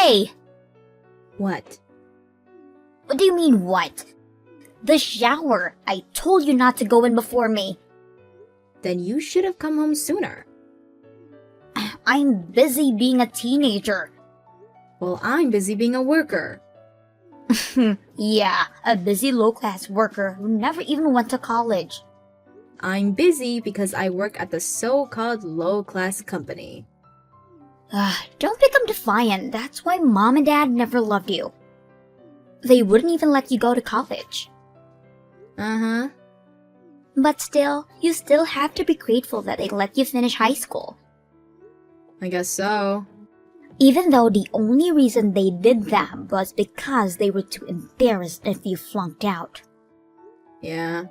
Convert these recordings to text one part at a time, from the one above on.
Hey! What? What do you mean, what? The shower! I told you not to go in before me. Then you should have come home sooner. I'm busy being a teenager. Well, I'm busy being a worker. Yeah, a busy low-class worker who never even went to college. I'm busy because I work at the so-called low-class company. Don't become defiant. That's why Mom and Dad never loved you. They wouldn't even let you go to college. Uh-huh. But still, you still have to be grateful that they let you finish high school. I guess so. Even though the only reason they did that was because they were too embarrassed if you flunked out. Yeah.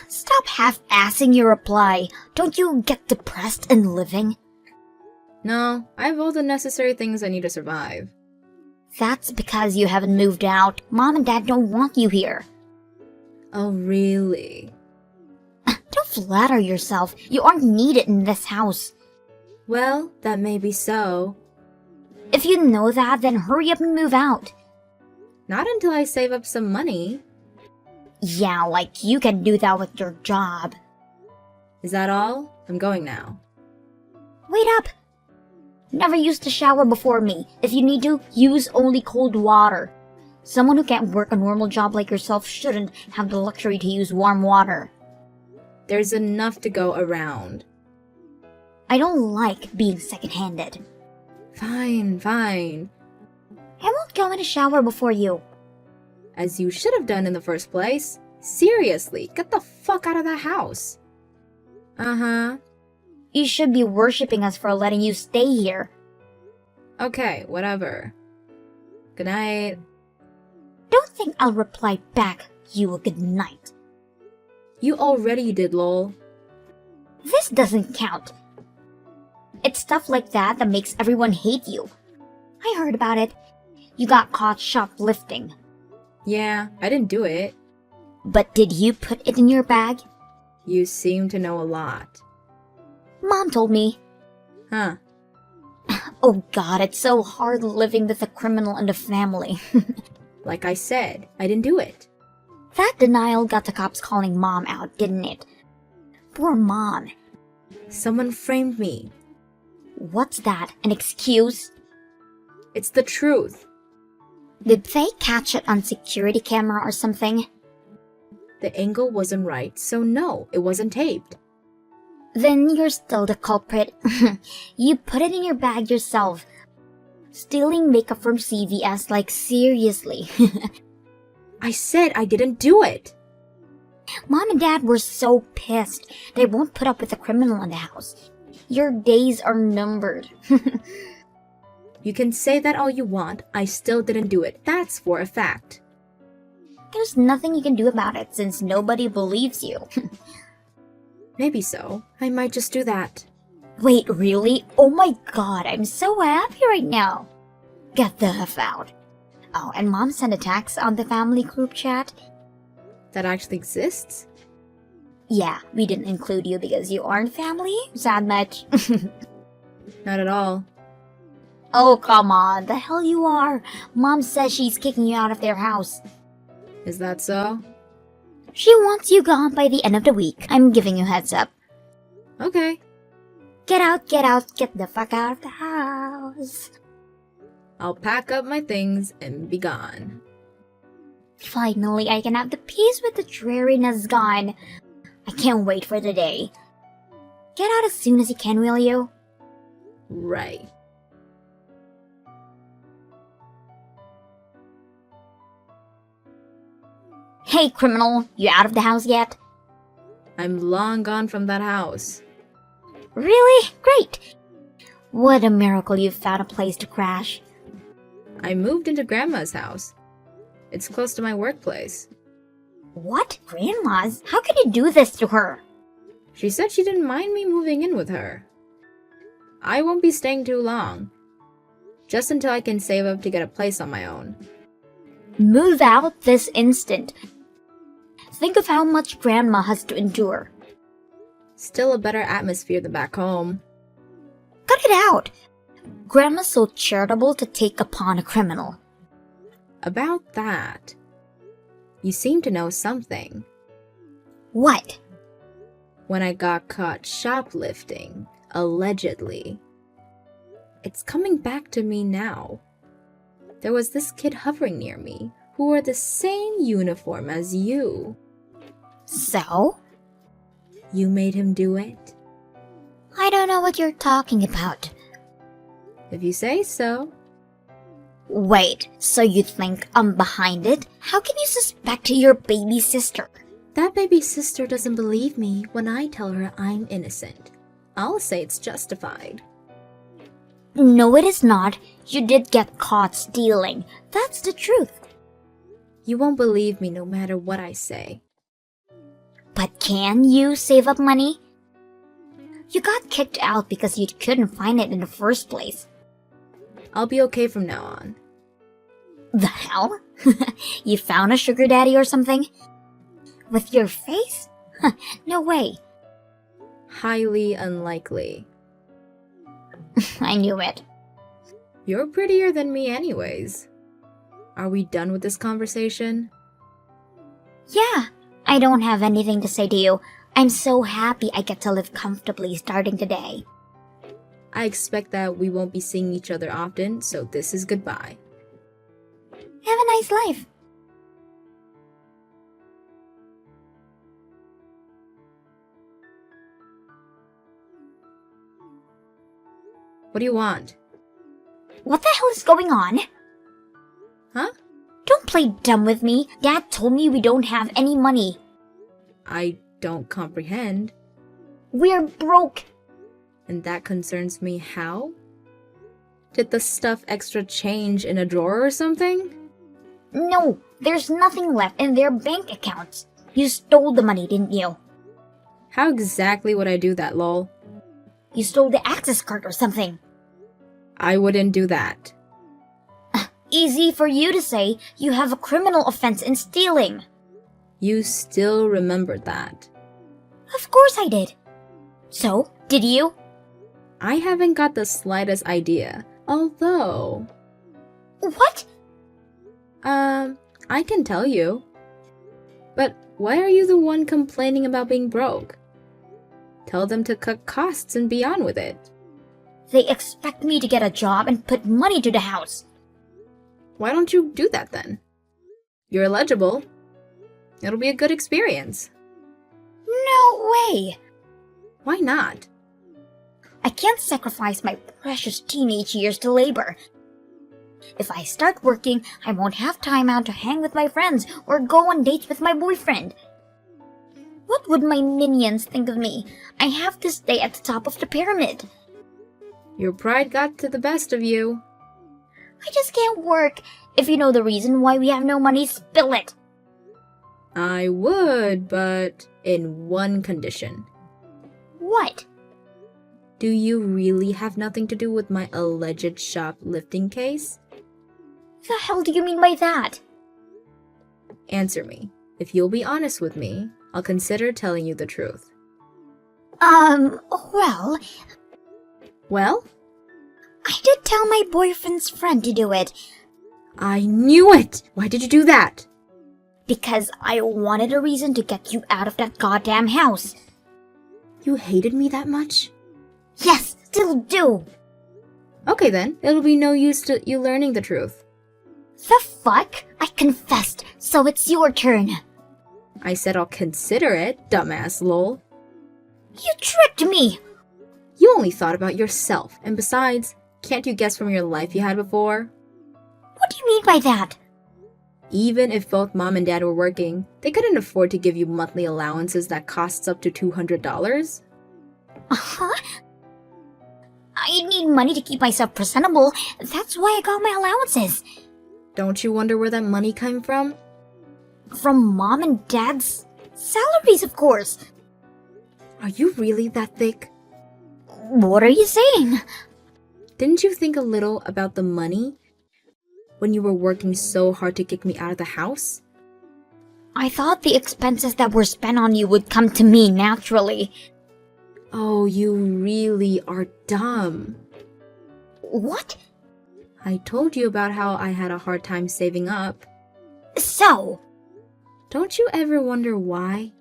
Stop half-assing your reply. Don't you get depressed in living? No, I have all the necessary things I need to survive. That's because you haven't moved out. Mom and Dad don't want you here. Oh, really? Don't flatter yourself. You aren't needed in this house. Well, that may be so. If you know that, then hurry up and move out. Not until I save up some money. Yeah, like you can do that with your job. Is that all? I'm going now. Wait up! Never use the shower before me. If you need to, use only cold water. Someone who can't work a normal job like yourself shouldn't have the luxury to use warm water. There's enough to go around. I don't like being second-handed. Fine, fine. I won't go in a shower before you. As you should have done in the first place. Seriously, get the fuck out of the house. Uh-huh. You should be worshipping us for letting you stay here. Okay, whatever. Good night. Don't think I'll reply back, you a good night. You already did, lol. This doesn't count. It's stuff like that that makes everyone hate you. I heard about it. You got caught shoplifting. Yeah, I didn't do it. But did you put it in your bag? You seem to know a lot. Mom told me. Huh. Oh God, it's so hard living with a criminal in the family. Like I said, I didn't do it. That denial got the cops calling Mom out, didn't it? Poor Mom. Someone framed me. What's that, an excuse? It's the truth. Did they catch it on security camera or something? The angle wasn't right, so no, it wasn't taped. Then you're still the culprit. You put it in your bag yourself. Stealing makeup from CVS, like seriously. I said I didn't do it. Mom and Dad were so pissed. They won't put up with a criminal in the house. Your days are numbered. You can say that all you want, I still didn't do it. That's for a fact. There's nothing you can do about it since nobody believes you. Maybe so. I might just do that. Wait, really? Oh my God, I'm so happy right now. Get the F out. Oh, and Mom sent a text on the family group chat. That actually exists? Yeah, we didn't include you because you aren't family? Sad much? Not at all. Oh, come on. The hell you are. Mom says she's kicking you out of their house. Is that so? She wants you gone by the end of the week. I'm giving you heads up. Okay. Get out, get the fuck out of the house. I'll pack up my things and be gone. Finally, I can have the peace with the dreariness gone. I can't wait for the day. Get out as soon as you can, will you? Right. Hey, criminal, you out of the house yet? I'm long gone from that house. Really? Great! What a miracle you found a place to crash. I moved into Grandma's house. It's close to my workplace. What? Grandma's? How could you do this to her? She said she didn't mind me moving in with her. I won't be staying too long. Just until I can save up to get a place on my own. Move out this instant. Think of how much Grandma has to endure. Still a better atmosphere than back home. Cut it out. Grandma's so charitable to take upon a criminal. About that, you seem to know something. What? When I got caught shoplifting, allegedly. It's coming back to me now. There was this kid hovering near me who wore the same uniform as you. So? You made him do it? I don't know what you're talking about. If you say so. Wait, so you think I'm behind it? How can you suspect your baby sister? That baby sister doesn't believe me when I tell her I'm innocent. I'll say it's justified. No, it is not. You did get caught stealing. That's the truth. You won't believe me no matter what I say. But can you save up money? You got kicked out because you couldn't find it in the first place. I'll be okay from now on. The hell? You found a sugar daddy or something? With your face? No way. Highly unlikely. I knew it. You're prettier than me anyways. Are we done with this conversation? Yeah, I don't have anything to say to you. I'm so happy I get to live comfortably starting today. I expect that we won't be seeing each other often, so this is goodbye. Have a nice life. What do you want? What the hell is going on? Huh? Don't play dumb with me. Dad told me we don't have any money. I don't comprehend. We're broke. And that concerns me how? Did the stuff extra change in a drawer or something? No, there's nothing left in their bank accounts. You stole the money, didn't you? How exactly would I do that, lol? You stole the access card or something. I wouldn't do that. Easy for you to say. You have a criminal offense in stealing. You still remembered that. Of course I did. So, did you? I haven't got the slightest idea, although... What? I can tell you. But why are you the one complaining about being broke? Tell them to cut costs and be on with it. They expect me to get a job and put money to the house. Why don't you do that then? You're eligible. It'll be a good experience. No way! Why not? I can't sacrifice my precious teenage years to labor. If I start working, I won't have time out to hang with my friends or go on dates with my boyfriend. What would my minions think of me? I have to stay at the top of the pyramid. Your pride got to the best of you. I just can't work. If you know the reason why we have no money, spill it. I would, but in one condition. What? Do you really have nothing to do with my alleged shoplifting case? The hell do you mean by that? Answer me. If you'll be honest with me, I'll consider telling you the truth. Well, Well? I did tell my boyfriend's friend to do it. I knew it! Why did you do that? Because I wanted a reason to get you out of that goddamn house. You hated me that much? Yes, still do. Okay then, it'll be no use to you learning the truth. The fuck? I confessed, so it's your turn. I said I'll consider it, dumbass lol. You tricked me. You only thought about yourself, and besides, can't you guess from your life you had before? What do you mean by that? Even if both mom and dad were working, they couldn't afford to give you monthly allowances that costs up to $200. Uh-huh. I need money to keep myself presentable. That's why I got my allowances. Don't you wonder where that money came from? From mom and dad's salaries, of course. Are you really that thick? What are you saying? Didn't you think a little about the money when you were working so hard to kick me out of the house? I thought the expenses that were spent on you would come to me naturally. Oh, you really are dumb. What? I told you about how I had a hard time saving up. So, Don't you ever wonder why?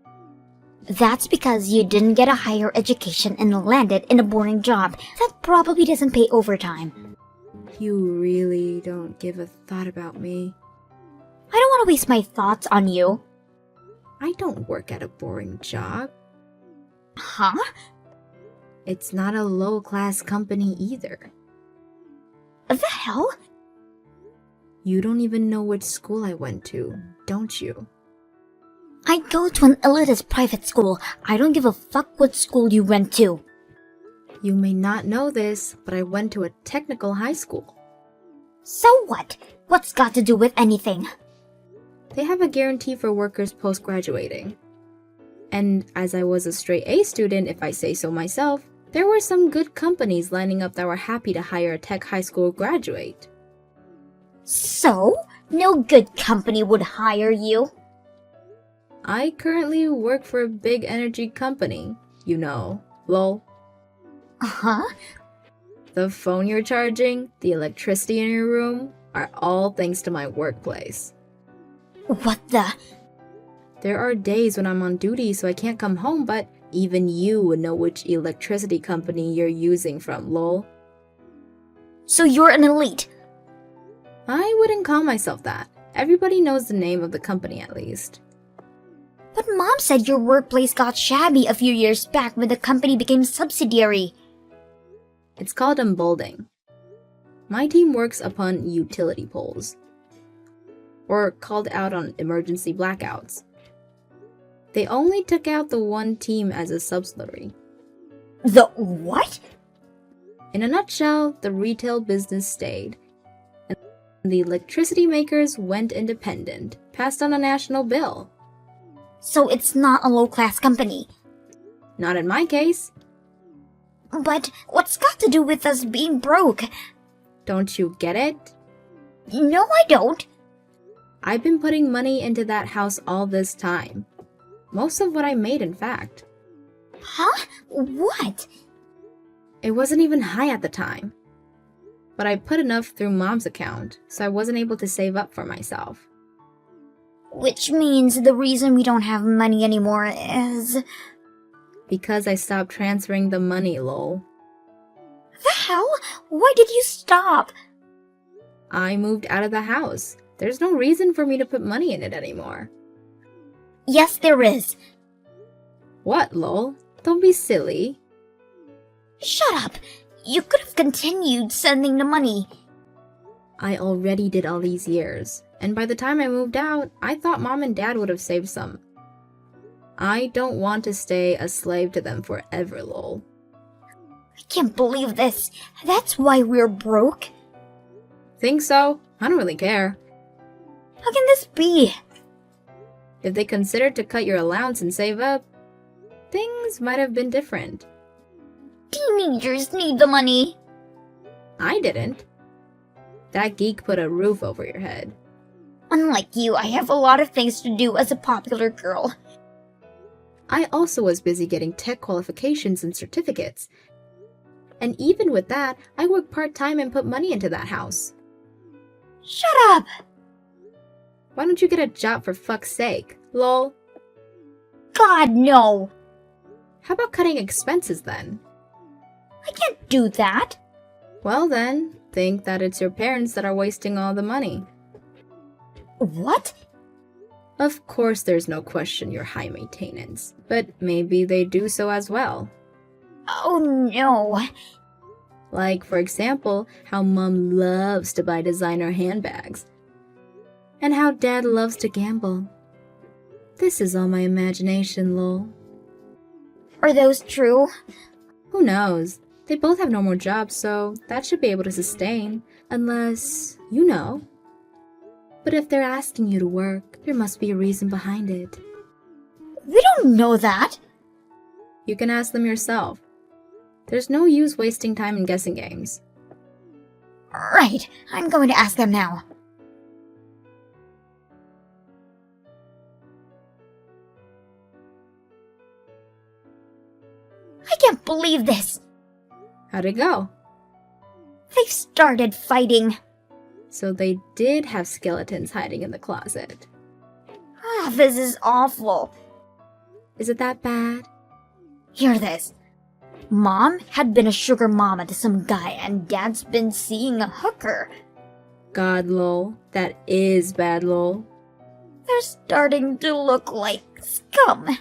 that's because you didn't get a higher education and landed in a boring job that probably doesn't pay overtime. You really don't give a thought about me. I don't want to waste my thoughts on you. I don't work at a boring job. Huh? It's not a low-class company either. The hell? You don't even know which school I went to, don't you? I go to an elitist private school. I don't give a fuck what school you went to. You may not know this, but I went to a technical high school. So what? What's got to do with anything? They have a guarantee for workers post-graduating. And as I was a straight A student, if I say so myself, there were some good companies lining up that were happy to hire a tech high school graduate. So? No good company would hire you? I currently work for a big energy company, you know, lol. Huh? The phone you're charging, the electricity in your room, are all thanks to my workplace. What the? There are days when I'm on duty so I can't come home, but even you would know which electricity company you're using from, lol. So you're an elite? I wouldn't call myself that. Everybody knows the name of the company at least. But Mom said your workplace got shabby a few years back when the company became subsidiary. It's called unbolding. My team works upon utility poles, or called out on emergency blackouts. They only took out the one team as a subsidiary. The what? In a nutshell, the retail business stayed, and the electricity makers went independent, passed on a national bill. So it's not a low-class company. Not in my case. But what's got to do with us being broke? Don't you get it? No, I don't. I've been putting money into that house all this time. Most of what I made, in fact. Huh? What? It wasn't even high at the time. But I put enough through Mom's account, so I wasn't able to save up for myself. Which means the reason we don't have money anymore is... Because I stopped transferring the money, lol. The hell? Why did you stop? I moved out of the house. There's no reason for me to put money in it anymore. Yes, there is. What, lol? Don't be silly. Shut up. You could have continued sending the money. I already did all these years, and by the time I moved out, I thought Mom and Dad would have saved some. I don't want to stay a slave to them forever, lol. I can't believe this. That's why we're broke. Think so? I don't really care. How can this be? If they considered to cut your allowance and save up, things might have been different. Teenagers need the money. I didn't. That geek put a roof over your head. Unlike you, I have a lot of things to do as a popular girl. I also was busy getting tech qualifications and certificates. And even with that, I worked part-time and put money into that house. Shut up! Why don't you get a job for fuck's sake, lol? God, no! How about cutting expenses then? I can't do that. Well then, think that it's your parents that are wasting all the money. What? Of course there's no question you're high maintenance, but maybe they do so as well. Oh no. Like, for example, how Mom loves to buy designer handbags. And how Dad loves to gamble. This is all my imagination, lol. Are those true? Who knows? They both have normal jobs, so that should be able to sustain. Unless, you know. But if they're asking you to work, there must be a reason behind it. We don't know that. You can ask them yourself. There's no use wasting time in guessing games. Right, I'm going to ask them now. I can't believe this. How'd it go? They've started fighting. So they did have skeletons hiding in the closet. This is awful. Is it that bad? Hear this. Mom had been a sugar mama to some guy and Dad's been seeing a hooker. God, lol. That is bad, lol. They're starting to look like scum.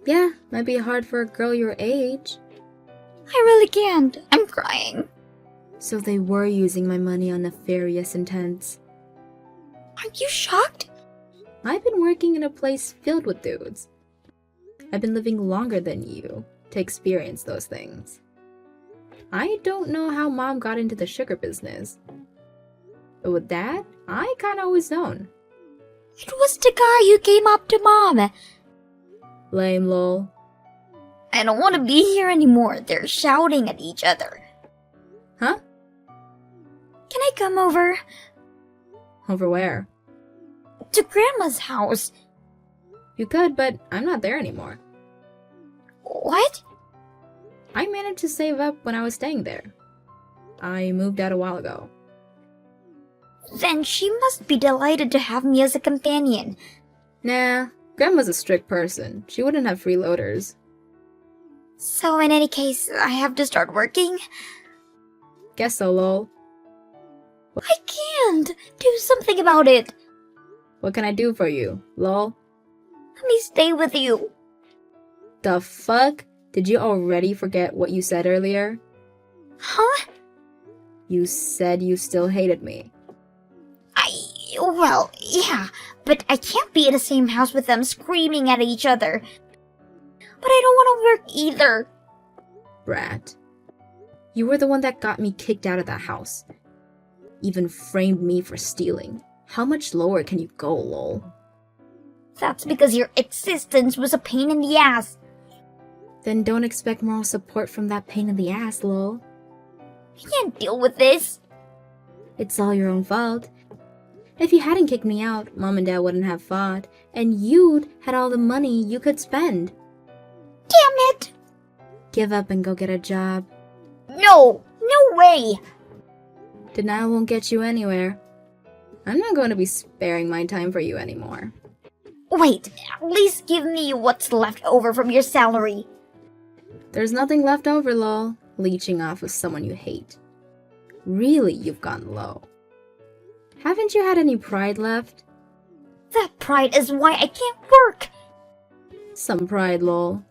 Yeah, might be hard for a girl your age. I really can't. I'm crying. So they were using my money on nefarious intents. Aren't you shocked? I've been working in a place filled with dudes. I've been living longer than you to experience those things. I don't know how Mom got into the sugar business. But with Dad, I kinda always known. It was the guy who came up to Mom. Lame, lol. I don't want to be here anymore. They're shouting at each other. Huh? Can I come over? Over where? To Grandma's house. You could, but I'm not there anymore. What? I managed to save up when I was staying there. I moved out a while ago. Then she must be delighted to have me as a companion. Nah, Grandma's a strict person. She wouldn't have freeloaders. So in any case, I have to start working? Guess so, lol. I can't! Do something about it! What can I do for you, lol? Let me stay with you. The fuck? Did you already forget what you said earlier? Huh? You said you still hated me. Well, yeah, but I can't be in the same house with them screaming at each other. But I don't want to work either. Brat. You were the one that got me kicked out of that house. Even framed me for stealing. How much lower can you go, lol? That's because your existence was a pain in the ass. Then don't expect moral support from that pain in the ass, lol. I can't deal with this. It's all your own fault. If you hadn't kicked me out, Mom and Dad wouldn't have fought, and you'd had all the money you could spend. Damn it! Give up and go get a job. No! No way! Denial won't get you anywhere. I'm not going to be sparing my time for you anymore. Wait, at least give me what's left over from your salary. There's nothing left over, lol. Leeching off of someone you hate. Really, you've gone low. Haven't you had any pride left? That pride is why I can't work. Some pride, lol.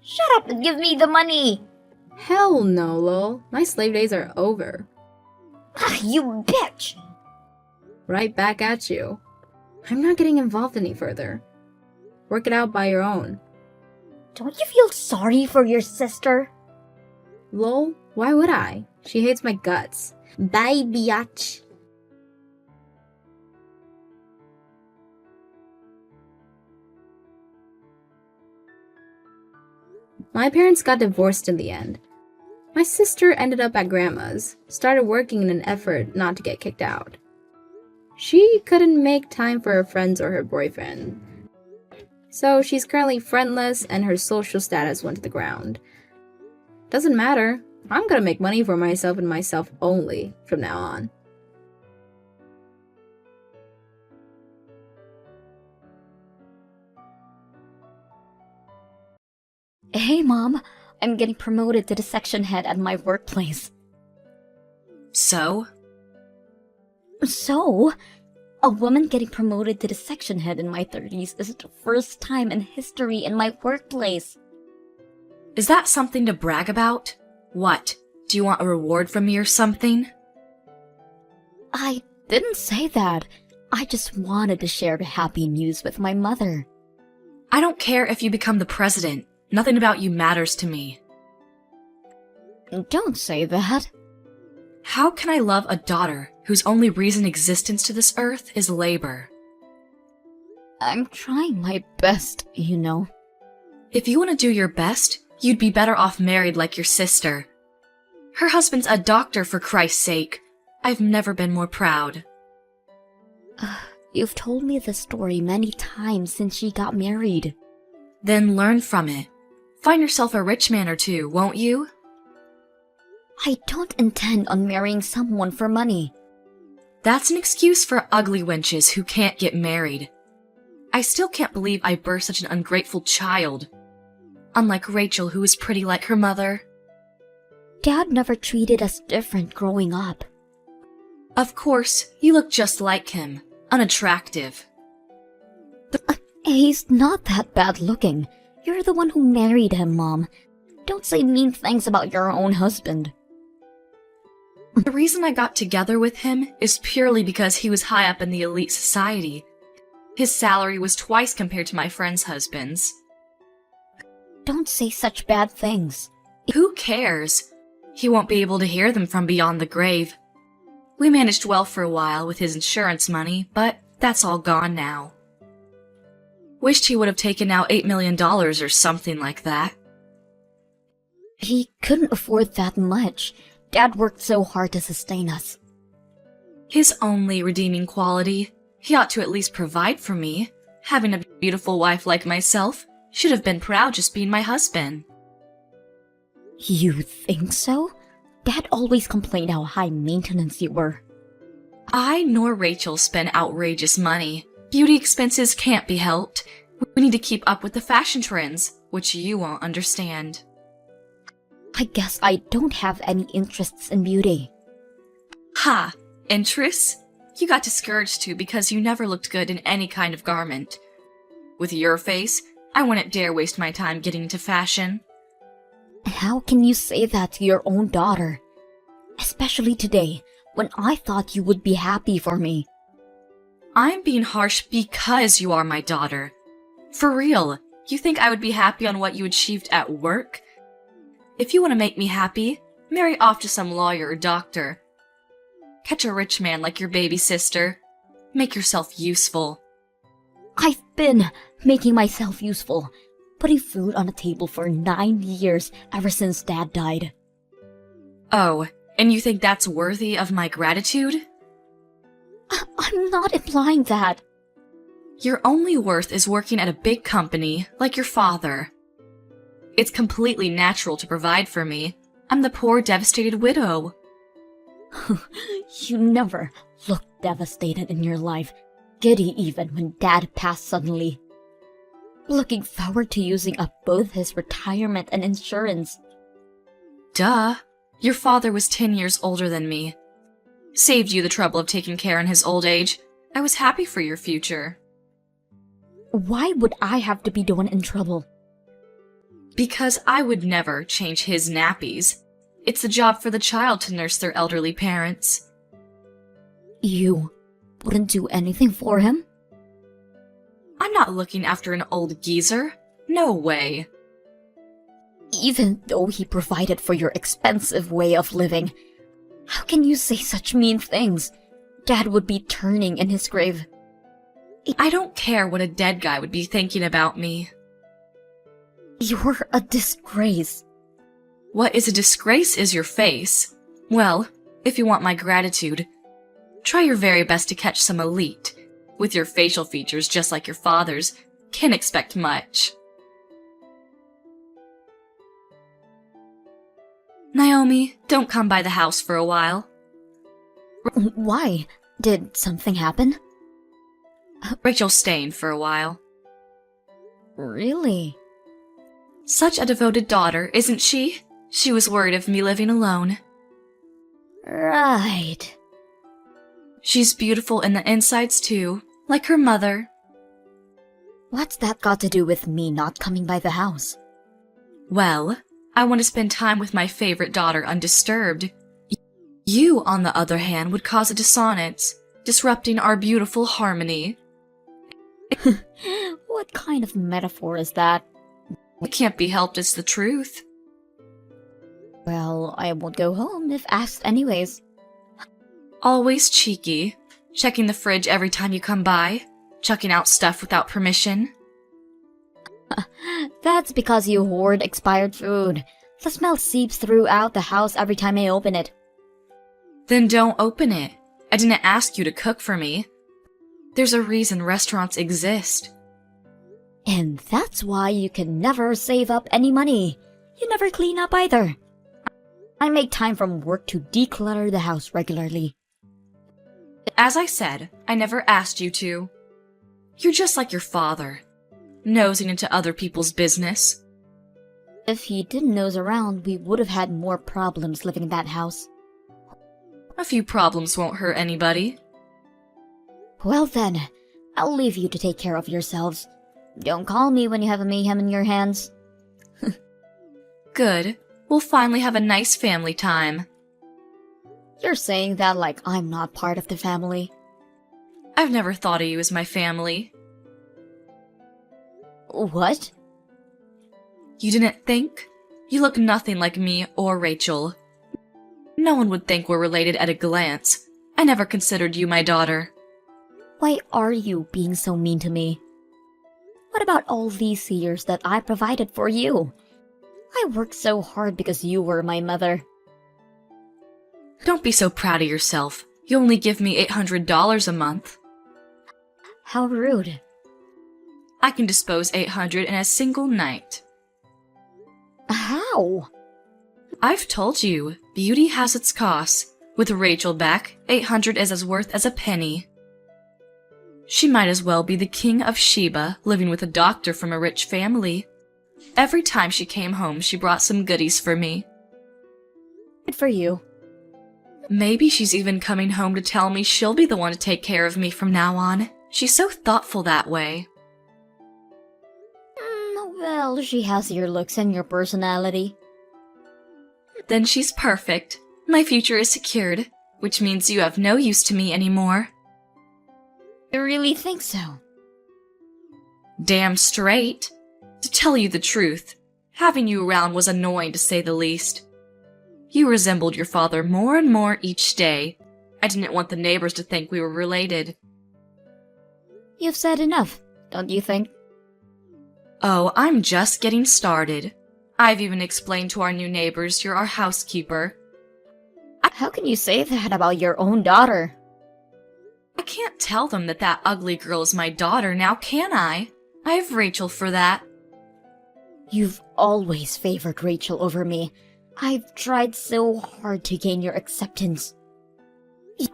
Shut up and give me the money. Hell no, lol. My slave days are over. You bitch. Right back at you. I'm not getting involved any further. Work it out by your own. Don't you feel sorry for your sister? Lol, why would I? She hates my guts. Bye, biatch. My parents got divorced in the end. My sister ended up at Grandma's, started working in an effort not to get kicked out. She couldn't make time for her friends or her boyfriend. So she's currently friendless and her social status went to the ground. Doesn't matter. I'm gonna make money for myself and myself only from now on. Hey, Mom. I'm getting promoted to the section head at my workplace. So? So? A woman getting promoted to the section head in my 30s is the first time in history in my workplace. Is that something to brag about? What? Do you want a reward from me or something? I didn't say that. I just wanted to share the happy news with my mother. I don't care if you become the president. Nothing about you matters to me. Don't say that. How can I love a daughter whose only reason existence to this earth is labor? I'm trying my best, you know. If you want to do your best, you'd be better off married like your sister. Her husband's a doctor, for Christ's sake. I've never been more proud. You've told me this story many times since she got married. Then learn from it. Find yourself a rich man or two, won't you? I don't intend on marrying someone for money. That's an excuse for ugly wenches who can't get married. I still can't believe I birthed such an ungrateful child. Unlike Rachel, who is pretty like her mother. Dad never treated us different growing up. Of course, you look just like him. Unattractive. He's not that bad looking. You're the one who married him, Mom. Don't say mean things about your own husband. The reason I got together with him is purely because he was high up in the elite society. His salary was twice compared to my friends' husbands. Don't say such bad things. Who cares? He won't be able to hear them from beyond the grave. We managed well for a while with his insurance money, but that's all gone now. Wished he would have taken out $8 million or something like that. He couldn't afford that much. Dad worked so hard to sustain us. His only redeeming quality, he ought to at least provide for me. Having a beautiful wife like myself, should have been proud just being my husband. You think so? Dad always complained how high maintenance you were. I nor Rachel spend outrageous money. Beauty expenses can't be helped. We need to keep up with the fashion trends, which you won't understand. I guess I don't have any interests in beauty. Ha! Interests? You got discouraged too because you never looked good in any kind of garment. With your face, I wouldn't dare waste my time getting into fashion. How can you say that to your own daughter? Especially today, when I thought you would be happy for me. I'm being harsh because you are my daughter. For real, you think I would be happy on what you achieved at work? If you want to make me happy, marry off to some lawyer or doctor. Catch a rich man like your baby sister. Make yourself useful. I've been making myself useful, putting food on the table for 9 years ever since Dad died. Oh, and you think that's worthy of my gratitude? I'm not implying that. Your only worth is working at a big company like your father. It's completely natural to provide for me. I'm the poor, devastated widow. You never looked devastated in your life, giddy even when Dad passed suddenly. Looking forward to using up both his retirement and insurance. Duh. Your father was 10 years older than me. Saved you the trouble of taking care in his old age. I was happy for your future. Why would I have to be the one in trouble? Because I would never change his nappies. It's a job for the child to nurse their elderly parents. You wouldn't do anything for him? I'm not looking after an old geezer. No way. Even though he provided for your expensive way of living, how can you say such mean things? Dad would be turning in his grave. I don't care what a dead guy would be thinking about me. You're a disgrace. What is a disgrace is your face. Well, if you want my gratitude, try your very best to catch some elite. With your facial features just like your father's, can't expect much. Naomi, don't come by the house for a while. Why? Did something happen? Rachel's staying for a while. Really? Such a devoted daughter, isn't she? She was worried of me living alone. Right. She's beautiful in the insides too, like her mother. What's that got to do with me not coming by the house? Well, I want to spend time with my favorite daughter undisturbed. You, on the other hand, would cause a dissonance, disrupting our beautiful harmony. What kind of metaphor is that? It can't be helped, it's the truth. Well, I won't go home if asked anyways. Always cheeky, checking the fridge every time you come by, chucking out stuff without permission. That's because you hoard expired food. The smell seeps throughout the house every time I open it. Then don't open it. I didn't ask you to cook for me. There's a reason restaurants exist. And that's why you can never save up any money. You never clean up either. I make time from work to declutter the house regularly. As I said, I never asked you to. You're just like your father, nosing into other people's business. If he didn't nose around, we would have had more problems living in that house. A few problems won't hurt anybody. Well then, I'll leave you to take care of yourselves. Don't call me when you have a mayhem in your hands. Good. We'll finally have a nice family time. You're saying that like I'm not part of the family. I've never thought of you as my family. What? You didn't think? You look nothing like me or Rachel. No one would think we're related at a glance. I never considered you my daughter. Why are you being so mean to me? What about all these years that I provided for you? I worked so hard because you were my mother. Don't be so proud of yourself. You only give me $800 a month. How rude. I can dispose $800 in a single night. How? I've told you, beauty has its costs. With Rachel back, $800 is as worth as a penny. She might as well be the king of Sheba, living with a doctor from a rich family. Every time she came home, she brought some goodies for me. Good for you. Maybe she's even coming home to tell me she'll be the one to take care of me from now on. She's so thoughtful that way. Well, she has your looks and your personality. Then she's perfect. My future is secured, which means you have no use to me anymore. You really think so? Damn straight. To tell you the truth, having you around was annoying to say the least. You resembled your father more and more each day. I didn't want the neighbors to think we were related. You've said enough, don't you think? Oh, I'm just getting started. I've even explained to our new neighbors you're our housekeeper. How can you say that about your own daughter? I can't tell them that that ugly girl is my daughter now, can I? I have Rachel for that. You've always favored Rachel over me. I've tried so hard to gain your acceptance.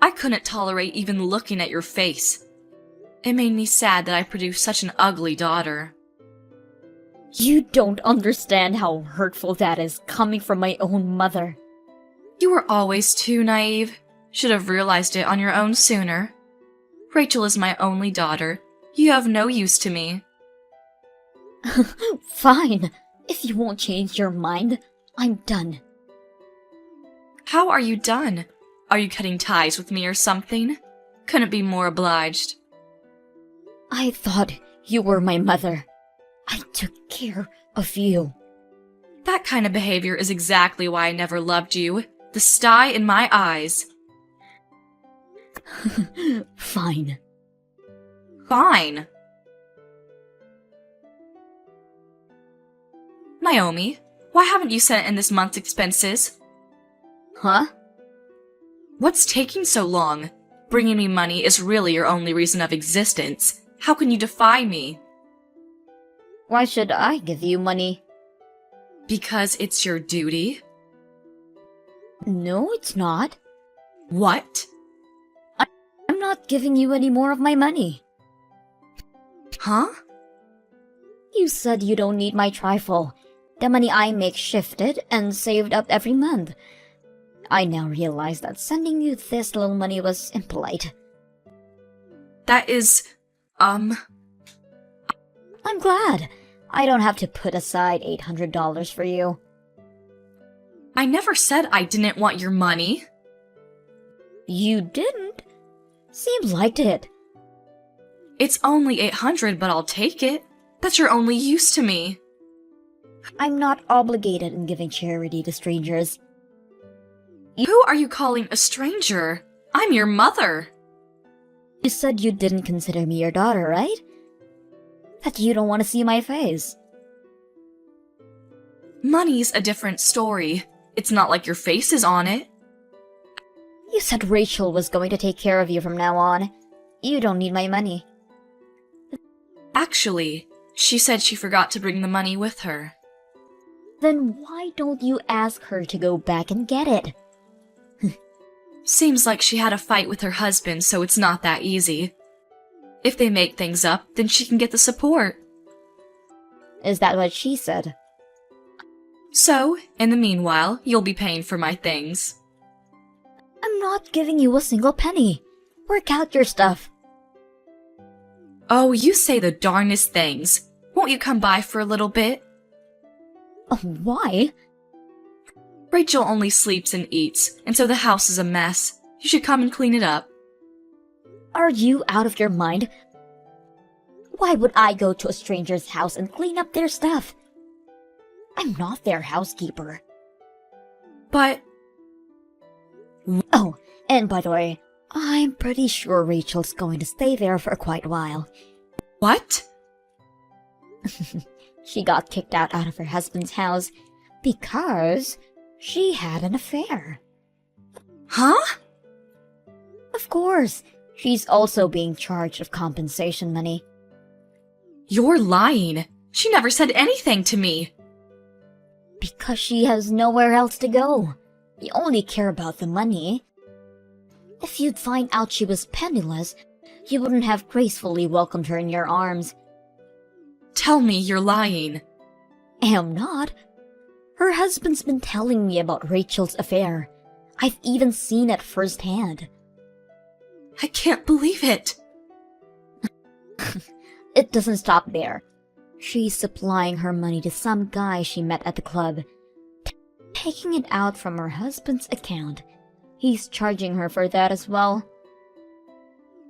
I couldn't tolerate even looking at your face. It made me sad that I produced such an ugly daughter. You don't understand how hurtful that is coming from my own mother. You were always too naive. Should have realized it on your own sooner. Rachel is my only daughter. You have no use to me. Fine. If you won't change your mind, I'm done. How are you done? Are you cutting ties with me or something? Couldn't be more obliged. I thought you were my mother. I took care of you. That kind of behavior is exactly why I never loved you. The sty in my eyes. Fine. Fine. Naomi, why haven't you sent in this month's expenses? Huh? What's taking so long? Bringing me money is really your only reason of existence. How can you defy me? Why should I give you money? Because it's your duty? No, it's not. What? I'm not giving you any more of my money. Huh? You said you don't need my trifle. The money I make shifted and saved up every month. I now realize that sending you this little money was impolite. That is, I'm glad. I don't have to put aside $800 for you. I never said I didn't want your money. You didn't? Seems like it. It's only $800, but I'll take it. That's your only use to me. I'm not obligated in giving charity to strangers. Who are you calling a stranger? I'm your mother. You said you didn't consider me your daughter, right? That you don't want to see my face. Money's a different story. It's not like your face is on it. You said Rachel was going to take care of you from now on. You don't need my money. Actually, she said she forgot to bring the money with her. Then why don't you ask her to go back and get it? Seems like she had a fight with her husband, so it's not that easy. If they make things up, then she can get the support. Is that what she said? So, in the meanwhile, you'll be paying for my things. I'm not giving you a single penny. Work out your stuff. Oh, you say the darnest things. Won't you come by for a little bit? Oh, why? Rachel only sleeps and eats, and so the house is a mess. You should come and clean it up. Are you out of your mind? Why would I go to a stranger's house and clean up their stuff? I'm not their housekeeper. But Oh, and by the way, I'm pretty sure Rachel's going to stay there for quite a while. what? She got kicked out of her husband's house because she had an affair. Huh? Of course, she's also being charged of compensation money. You're lying. She never said anything to me. Because she has nowhere else to go. You only care about the money. If you'd find out she was penniless, you wouldn't have gracefully welcomed her in your arms. Tell me you're lying. Am not. Her husband's been telling me about Rachel's affair. I've even seen it firsthand. I can't believe it. It doesn't stop there. She's supplying her money to some guy she met at the club, taking it out from her husband's account. He's charging her for that as well.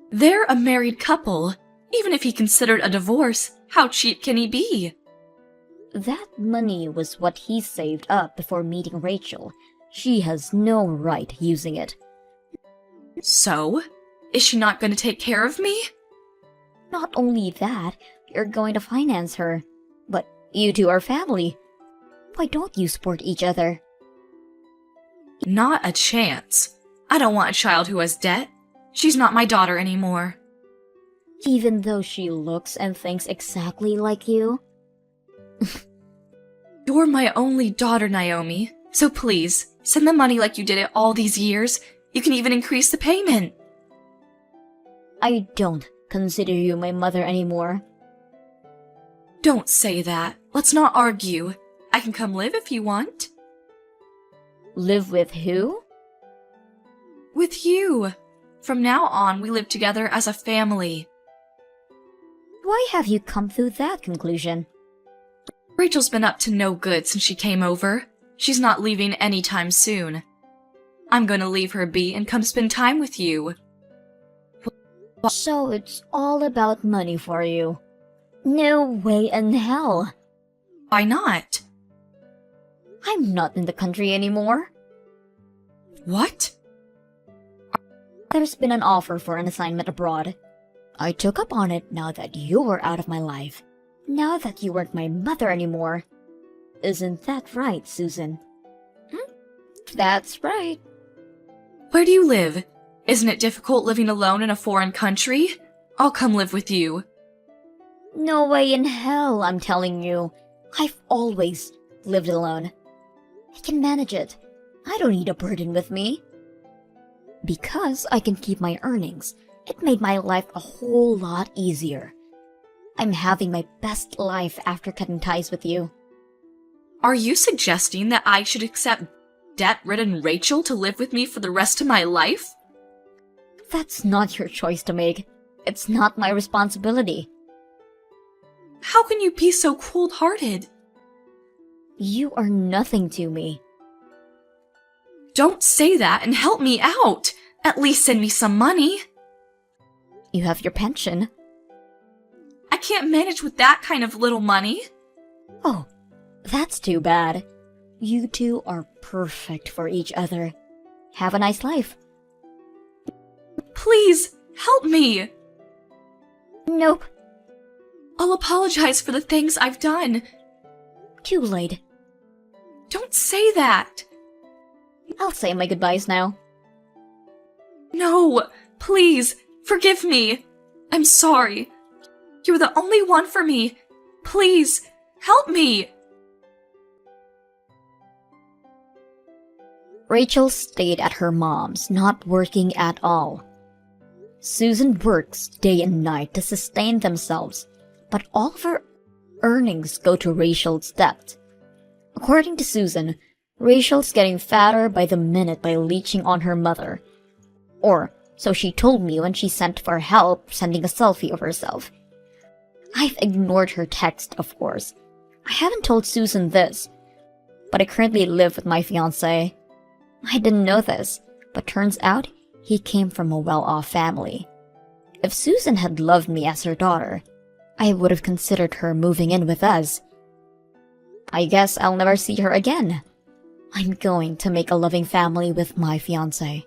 They're a married couple. Even if he considered a divorce, how cheap can he be? That money was what he saved up before meeting Rachel. She has no right using it. So? Is she not going to take care of me? Not only that, you're going to finance her. But you two are family. Why don't you support each other? Not a chance. I don't want a child who has debt. She's not my daughter anymore. Even though she looks and thinks exactly like you? You're my only daughter, Naomi. So please, send the money like you did it all these years. You can even increase the payment. I don't consider you my mother anymore. Don't say that. Let's not argue. I can come live if you want. Live with who? With you. From now on, we live together as a family. Why have you come to that conclusion? Rachel's been up to no good since she came over. She's not leaving anytime soon. I'm gonna leave her be and come spend time with you. So it's all about money for you. No way in hell. Why not? I'm not in the country anymore. What? There's been an offer for an assignment abroad. I took up on it now that you were out of my life. Now that you weren't my mother anymore. Isn't that right, Susan? That's right. Where do you live? Isn't it difficult living alone in a foreign country? I'll come live with you. No way in hell, I'm telling you. I've always lived alone. I can manage it. I don't need a burden with me. Because I can keep my earnings, it made my life a whole lot easier. I'm having my best life after cutting ties with you. Are you suggesting that I should accept debt-ridden Rachel to live with me for the rest of my life? That's not your choice to make. It's not my responsibility. How can you be so cold-hearted? You are nothing to me. Don't say that and help me out. At least send me some money. You have your pension. I can't manage with that kind of little money. Oh, that's too bad. You two are perfect for each other. Have a nice life. Please, help me. Nope. I'll apologize for the things I've done. Too late. Don't say that. I'll say my goodbyes now. No, please, forgive me. I'm sorry. You're the only one for me. Please, help me. Rachel stayed at her mom's, not working at all. Susan works day and night to sustain themselves, but all of her earnings go to Rachel's debt. According to Susan, Rachel's getting fatter by the minute by leeching on her mother. Or, so she told me when she sent for help, sending a selfie of herself. I've ignored her text, of course. I haven't told Susan this, but I currently live with my fiancé. I didn't know this, but turns out he came from a well-off family. If Susan had loved me as her daughter, I would have considered her moving in with us. I guess I'll never see her again. I'm going to make a loving family with my fiancé.